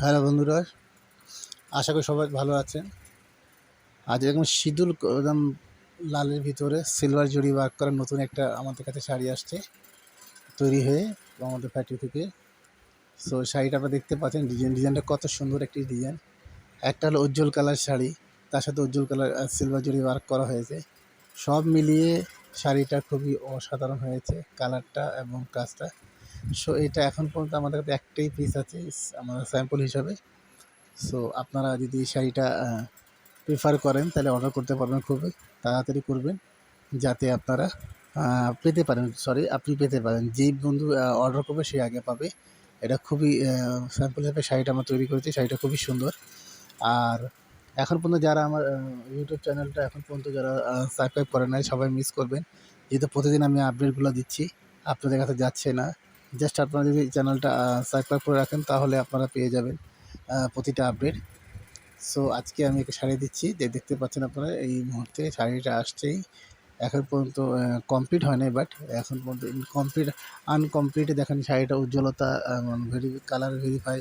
Hello বন্ধুরা, আশা করি সবাই ভালো আছেন। আজ এরকম সিঁদুর একদম লালের ভিতরে সিলভার জরি ওয়ার্ক করা নতুন একটা আমাদের কাছে শাড়ি আসছে তৈরি হয়ে আমাদের ফ্যাক্টরি থেকে। সো শাড়িটা আপনারা দেখতে পাচ্ছেন, ডিজাইনটা কত সুন্দর একটি ডিজাইন। একটা হলো উজ্জ্বল কালার শাড়ি, তার সাথে উজ্জ্বল কালার সিলভার জরি ওয়ার্ক করা হয়েছে। সব মিলিয়ে শাড়িটা খুবই অসাধারণ হয়েছে, কালারটা এবং কাজটা। সো এটা এখন পর্যন্ত আমাদের কাছে একটাই পিস আছে আমাদের স্যাম্পল হিসাবে। সো আপনারা যদি শাড়িটা প্রেফার করেন তাহলে অর্ডার করতে পারবেন, খুবই তাড়াতাড়ি করবেন যাতে আপনারা আপনি পেতে পারেন। যেই বন্ধু অর্ডার করবে সে আগে পাবে। এটা খুবই স্যাম্পল হিসেবে শাড়িটা আমরা তৈরি করেছি, শাড়িটা খুবই সুন্দর। আর এখন পর্যন্ত যারা আমার ইউটিউব চ্যানেলটা এখন পর্যন্ত যারা সাবস্ক্রাইব করে নাই সবাই মিস করবেন, যেহেতু প্রতিদিন আমি আপডেটগুলো দিচ্ছি, আপনাদের কাছে যাচ্ছে না। জাস্ট আপনারা যদি চ্যানেলটা সাবস্ক্রাইব করে রাখেন তাহলে আপনারা পেয়ে যাবেন প্রতিটা আপডেট। সো আজকে আমি একটা শাড়ি দিচ্ছি, যে দেখতে পাচ্ছেন আপনারা এই মুহূর্তে শাড়িটা আসছেই। এখন পর্যন্ত কমপ্লিট হয় নাই, বাট এখন পর্যন্ত আনকমপ্লিটে দেখেন শাড়িটা উজ্জ্বলতা কালার ভেরিফাই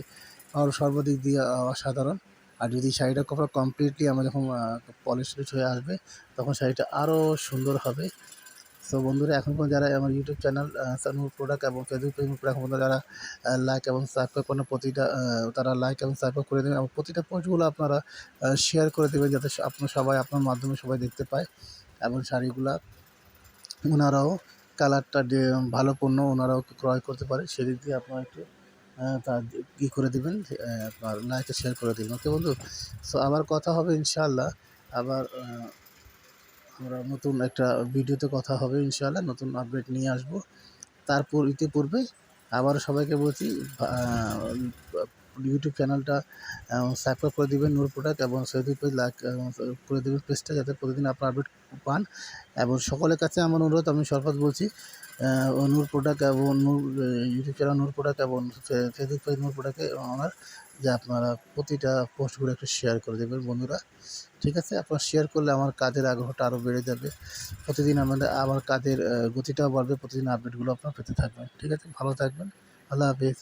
আর সর্বদিক দিয়ে অসাধারণ। আর যদি শাড়িটা কমপ্লিটলি আমরা যখন পলিশ হয়ে আসবে তখন শাড়িটা আরও সুন্দর হবে। সো বন্ধুরা, এখন পর্যন্ত যারা আমার ইউটিউব চ্যানেল সানমুর প্রোডাক্ট এবং ফেসবুক প্রোডাক্ট এখন পর্যন্ত যারা লাইক এবং সাবস্ক্রাইব করেন, তারা লাইক এবং সাবস্ক্রাইব করে দেবেন এবং প্রতিটা পোস্টগুলো আপনারা শেয়ার করে দেবেন যাতে আপনার সবাই আপনার মাধ্যমে সবাই দেখতে পায়। এবং শাড়িগুলা ওনারাও কালারটা ভালো পণ্য ওনারাও ক্রয় করতে পারে, সেদিক দিয়ে আপনারা একটু তা ই করে দেবেন, আপনার লাইকে শেয়ার করে দিবেন। ওকে বন্ধু, সো আবার কথা হবে ইনশাআল্লাহ। আবার আমরা নতুন একটা ভিডিওতে কথা হবে ইনশাআল্লাহ, নতুন আপডেট নিয়ে আসবো। তারপর ইতিপূর্বে আবারও সবাইকে বলছি, ইউটিউব চ্যানেলটা সাবস্ক্রাইব করে দিবেন নূর প্রোডাক্ট এবং ফেসবুক পেজ লাইক করে দেবেন পেজটা, যাতে প্রতিদিন আপনার আপডেট পান। এবং সকলের কাছে আমার অনুরোধ, আমি শরফত বলছি, নূর প্রোডাক্ট এবং ইউটিউব চ্যানেল নূর প্রোডাক্ট এবং ফেসবুক পেজ নূর প্রোডাক্টে আমার, যে আপনারা প্রতিটা পোস্টগুলো একটু শেয়ার করে দেবেন বন্ধুরা। ঠিক আছে, আপনারা শেয়ার করলে আমার কাজের আগ্রহটা আরও বেড়ে যাবে। প্রতিদিন আমার কাজের গতিটাও বাড়বে, প্রতিদিন আপডেটগুলো আপনারা পেতে থাকবেন। ঠিক আছে, ভালো থাকবেন। আল্লাহ হাফেজ।